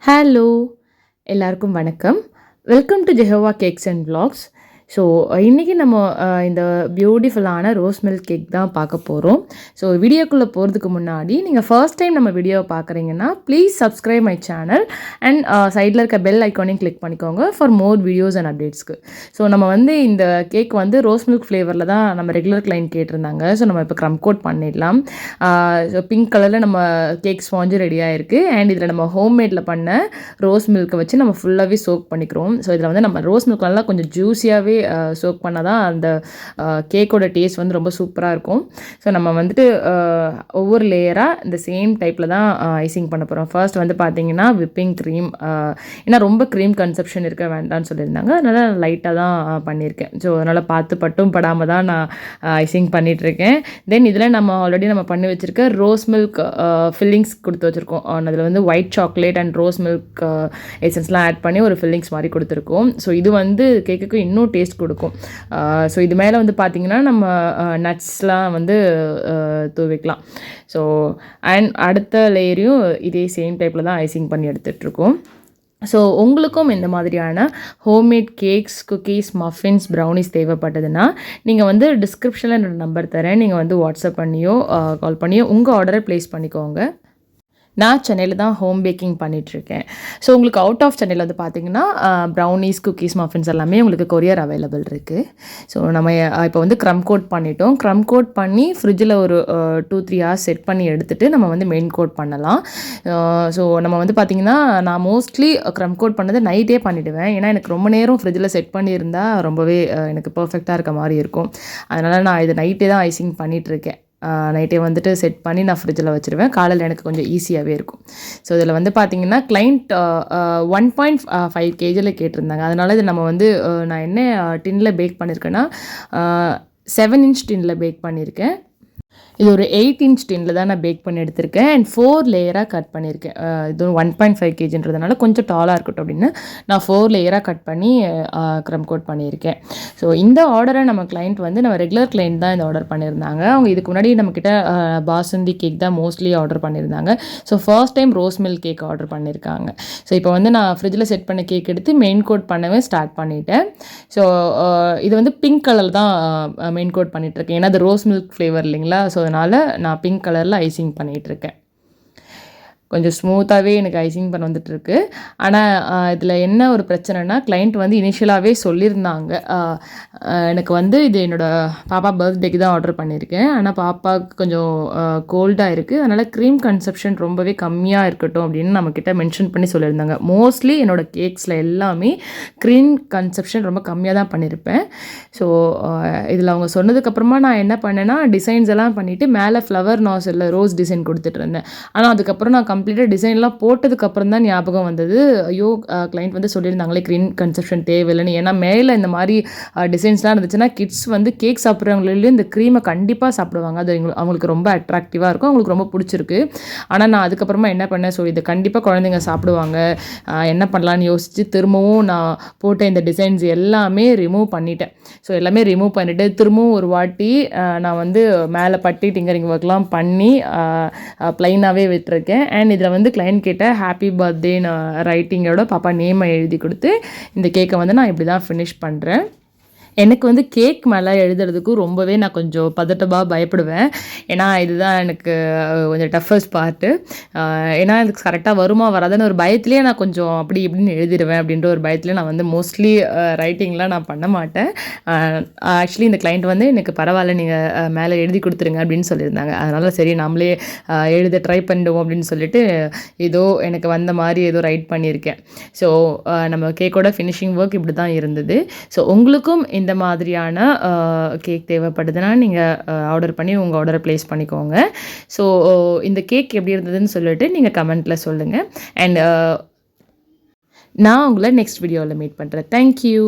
Hello எல்லாருக்கும் வணக்கம். Welcome to Jehovah cakes and vlogs. So இன்றைக்கி நம்ம இந்த பியூட்டிஃபுல்லான ரோஸ் மில்க் கேக் தான் பார்க்க போகிறோம். ஸோ வீடியோக்குள்ளே போகிறதுக்கு முன்னாடி நீங்கள் ஃபர்ஸ்ட் டைம் நம்ம வீடியோவை பார்க்குறீங்கன்னா please subscribe my channel and சைடில் இருக்க பெல் ஐக்கானையும் கிளிக் பண்ணிக்கோங்க ஃபார் மோர் வீடியோஸ் அண்ட் அப்டேட்ஸ்க்கு. ஸோ நம்ம வந்து இந்த கேக் வந்து ரோஸ் மில்க் ஃப்ளேவரில் தான் நம்ம ரெகுலர் கிளைண்ட் கேட்டிருந்தாங்க. ஸோ நம்ம இப்போ க்ரம் கோட் பண்ணிடலாம். ஸோ பிங்க் கலரில் நம்ம கேக் ஸ்பாஞ்சு ரெடியாக இருக்குது. அண்ட் இதில் நம்ம ஹோம்மேடில் பண்ண ரோஸ் மில்க்கை வச்சு நம்ம ஃபுல்லாகவே சோக் பண்ணிக்கிறோம். ஸோ இதில் வந்து நம்ம ரோஸ் மில்க் நல்லா கொஞ்சம் ஜூஸியாகவே சோக் பண்ணால் தான் அந்த கேக்கோட டேஸ்ட் வந்து ரொம்ப சூப்பராக இருக்கும். ஸோ நம்ம வந்துட்டு ஒவ்வொரு லேயராக இந்த சேம் டைப்பில் தான் ஐசிங் பண்ண போகிறோம். ஃபர்ஸ்ட் வந்து பார்த்திங்கன்னா விப்பிங் க்ரீம், ஏன்னா ரொம்ப க்ரீம் கன்செப்ஷன் இருக்க வேண்டாம்னு சொல்லியிருந்தாங்க. அதனால் லைட்டாக தான் பண்ணியிருக்கேன். ஸோ அதனால் பார்த்து பட்டும் படாமல் தான் நான் ஐசிங் பண்ணிகிட்ருக்கேன். தென் இதில் நம்ம ஆல்ரெடி நம்ம பண்ணி வச்சுருக்க ரோஸ் மில்க் ஃபில்லிங்ஸ் கொடுத்து வச்சுருக்கோம். அதில் வந்து white chocolate and rose milk எசன்ஸ்லாம் ஆட் பண்ணி ஒரு ஃபில்லிங்ஸ் மாதிரி கொடுத்துருக்கோம். ஸோ இது வந்து கேக்குக்கு இன்னும் டேஸ்ட் கொடுக்கும். ஸோ இது மேலே வந்து பார்த்திங்கன்னா நம்ம நட்ஸ்லாம் வந்து தூவிக்கலாம். ஸோ அண்ட் அடுத்த லேயரையும் இதே சேம் டைப்பில் தான் ஐசிங் பண்ணி எடுத்துகிட்ருக்கோம். ஸோ உங்களுக்கும் இந்த மாதிரியான homemade cakes, cookies, muffins, brownies தேவைப்பட்டதுன்னா நீங்கள் வந்து டிஸ்கிரிப்ஷனில் என்னோடய நம்பர் தரேன். நீங்கள் வந்து வாட்ஸ்அப் பண்ணியோ கால் பண்ணியோ உங்கள் ஆர்டரை ப்ளேஸ் பண்ணிக்கோங்க. நான் சென்னையில் தான் ஹோம் பேக்கிங் பண்ணிகிட்ருக்கேன். ஸோ உங்களுக்கு அவுட் ஆஃப் சென்னையில் வந்து பார்த்திங்கன்னா ப்ரௌனிஸ், குக்கீஸ், மஃபின்ஸ் எல்லாமே உங்களுக்கு கொரியர் அவைலபிள் இருக்குது. ஸோ நம்ம இப்போ வந்து க்ரம் கோட் பண்ணிட்டோம். க்ரம் கோட் பண்ணி ஃப்ரிட்ஜில் ஒரு 2-3 hours செட் பண்ணி எடுத்துகிட்டு நம்ம வந்து மெயின் கோட் பண்ணலாம். ஸோ நம்ம வந்து பார்த்திங்கன்னா நான் மோஸ்ட்லி க்ரம் கோட் பண்ணதை நைட்டே பண்ணிவிடுவேன். ஏன்னா எனக்கு ரொம்ப நேரம் ஃப்ரிட்ஜில் செட் பண்ணியிருந்தால் ரொம்பவே எனக்கு பர்ஃபெக்டாக இருக்க மாதிரி இருக்கும். அதனால் நான் இது நைட்டே தான் ஐசிங் பண்ணிகிட்ருக்கேன். நைட்டே வந்துட்டு செட் பண்ணி நான் ஃப்ரிட்ஜில் வச்சுருவேன். காலையில் எனக்கு கொஞ்சம் ஈஸியாகவே இருக்கும். ஸோ இதில் வந்து பார்த்திங்கன்னா கிளைண்ட் 1.5 kgயில் கேட்டிருந்தாங்க. அதனால் இது நம்ம வந்து நான் என்ன டின்னில் பேக் பண்ணியிருக்கேன்னா 7 inch டின்னில் பேக் பண்ணியிருக்கேன். இது ஒரு 8 inch டின்னில் தான் நான் பேக் பண்ணி எடுத்திருக்கேன். அண்ட் 4 லேயராக கட் பண்ணியிருக்கேன். இது 1.5 kgன்றதுனால கொஞ்சம் டாலாக இருக்கட்டும் அப்படின்னு நான் 4 லேயராக கட் பண்ணி க்ரம் கோட் பண்ணியிருக்கேன். ஸோ இந்த ஆர்டரை நம்ம கிளைண்ட் வந்து நம்ம ரெகுலர் கிளைண்ட் தான் இந்த ஆர்டர் பண்ணியிருந்தாங்க. அவங்க இதுக்கு முன்னாடி நம்மக்கிட்ட பாசுந்தி கேக் தான் மோஸ்ட்லி ஆர்டர் பண்ணியிருந்தாங்க. So first time rose milk cake order பண்ணியிருக்காங்க. ஸோ இப்போ வந்து நான் ஃப்ரிட்ஜில் செட் பண்ண கேக் எடுத்து மெயின் கோட் பண்ணவே ஸ்டார்ட் பண்ணிட்டேன். ஸோ இது வந்து பிங்க் கலர் தான் மெயின் கோட் பண்ணிகிட்ருக்கேன். ஏன்னா அது ரோஸ் மில்க் ஃப்ளேவர் இல்லைங்களா. ஸோ அதனால் நான் பிங்க் கலரில் ஐசிங் பண்ணிகிட்ருக்கேன். கொஞ்சம் ஸ்மூத்தாகவே எனக்கு ஐசிங் பண்ண வந்துட்டுருக்கு. ஆனால் இதில் என்ன ஒரு பிரச்சனைனா கிளைண்ட் வந்து இனிஷியலாகவே சொல்லியிருந்தாங்க, எனக்கு வந்து இது என்னோடய பாப்பா பர்த்டேக்கு தான் ஆர்டர் பண்ணியிருக்கேன். ஆனால் பாப்பாவுக்கு கொஞ்சம் கோல்டாக இருக்குது, அதனால் க்ரீம் கன்செப்ஷன் ரொம்பவே கம்மியாக இருக்கட்டும் அப்படின்னு நம்மக்கிட்ட மென்ஷன் பண்ணி சொல்லியிருந்தாங்க. மோஸ்ட்லி என்னோடய கேக்ஸில் எல்லாமே க்ரீம் கன்செப்ஷன் ரொம்ப கம்மியாக தான் பண்ணியிருப்பேன். ஸோ இதில் அவங்க சொன்னதுக்கப்புறமா நான் என்ன பண்ணேன்னா டிசைன்ஸ் எல்லாம் பண்ணிவிட்டு மேலே ஃப்ளவர் நாஸில் ரோஸ் டிசைன் கொடுத்துட்டு இருந்தேன். ஆனால் அதுக்கப்புறம் நான் கம்ப்ளீட்டாக டிசைன்லாம் போட்டதுக்கப்புறம் தான் ஞாபகம் வந்தது, ஐயோ கிளைண்ட் வந்து சொல்லியிருந்தாங்களே க்ரீன் கன்செப்ஷன் தேவையில்லைன்னு. ஏன்னா மேலே இந்த மாதிரி டிசைன்ஸ்லாம் இருந்துச்சுன்னா கிட்ஸ் வந்து கேக் சாப்பிட்றவங்களே இந்த க்ரீமை கண்டிப்பாக சாப்பிடுவாங்க. அது அவங்களுக்கு ரொம்ப அட்ராக்டிவாக இருக்கும், அவங்களுக்கு ரொம்ப பிடிச்சிருக்கு. ஆனால் நான் அதுக்கப்புறமா என்ன பண்ணேன், ஸோ இது கண்டிப்பாக குழந்தைங்க சாப்பிடுவாங்க, என்ன பண்ணலான்னு யோசித்து திரும்பவும் நான் போட்ட இந்த டிசைன்ஸ் எல்லாமே ரிமூவ் பண்ணிட்டேன். ஸோ எல்லாமே ரிமூவ் பண்ணிவிட்டு திரும்பவும் ஒரு வாட்டி நான் வந்து மேலே பட்டி டிங்கரிங் ஒர்க்லாம் பண்ணி ப்ளைனாகவே விட்டுருக்கேன். அண்ட் இதில் வந்து கிளைண்ட் கிட்ட ஹாப்பி பர்த்டேன்னு ரைட்டிங்கோட பாப்பா நேமை எழுதி கொடுத்து இந்த கேக்கை வந்து நான் இப்படி தான் ஃபினிஷ் பண்ணுறேன். எனக்கு வந்து கேக் மேலே எழுதுறதுக்கும் ரொம்பவே நான் கொஞ்சம் பதட்டமாக பயப்படுவேன். ஏன்னா இதுதான் எனக்கு கொஞ்சம் டஃபஸ்ட் பார்ட்டு. ஏன்னா இதுக்கு கரெக்டாக வருமா வராதுன்னு ஒரு பயத்துலேயே நான் கொஞ்சம் அப்படி இப்படின்னு எழுதிடுவேன். அப்படின்ற ஒரு பயத்துலேயே நான் வந்து மோஸ்ட்லி ரைட்டிங்லாம் நான் பண்ண மாட்டேன். ஆக்சுவலி இந்த கிளைண்ட் வந்து எனக்கு பரவாயில்ல, நீங்கள் மேலே எழுதி கொடுத்துருங்க அப்படின்னு சொல்லியிருந்தாங்க. அதனால் சரி நம்மளே எழுத ட்ரை பண்ணிடுவோம் அப்படின்னு சொல்லிட்டு ஏதோ எனக்கு வந்த மாதிரி ஏதோ ரைட் பண்ணியிருக்கேன். ஸோ நம்ம கேக்கோட ஃபினிஷிங் ஒர்க் இப்படி தான் இருந்தது. ஸோ உங்களுக்கும் இந்த மாதிரியான கேக் தேவைப்படுதுன்னா நீங்கள் ஆர்டர் பண்ணி உங்கள் ஆர்டரை ப்ளேஸ் பண்ணிக்கோங்க. ஸோ இந்த கேக் எப்படி இருந்ததுன்னு சொல்லிட்டு நீங்கள் கமெண்ட்டில் சொல்லுங்கள். அண்ட் நான் உங்களை நெக்ஸ்ட் வீடியோவில் மீட் பண்ணுறேன். தேங்க்யூ.